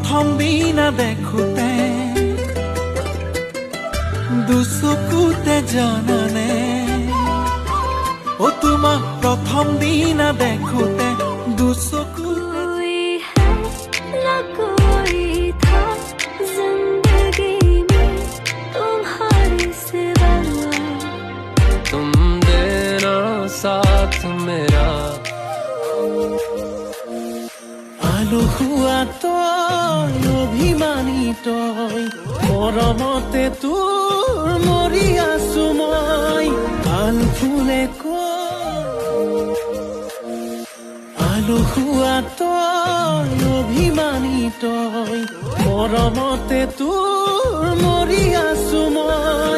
প্ৰথম দিনা দেখোতে দুচকুতে জানানে ও তোমাক প্ৰথম দিনা দেখোতে দুচকুতে कोई है ना कोई था जिंदगी में तुम्हारे सिवा तुम देना साथ मेरा আলহুৱা তই অভিমানী তই মৰমতে তোৰ মৰি আছো মই কাল ফুলে আলহুৱা তই অভিমানী তই মৰমতে তোৰ মৰি আছো মই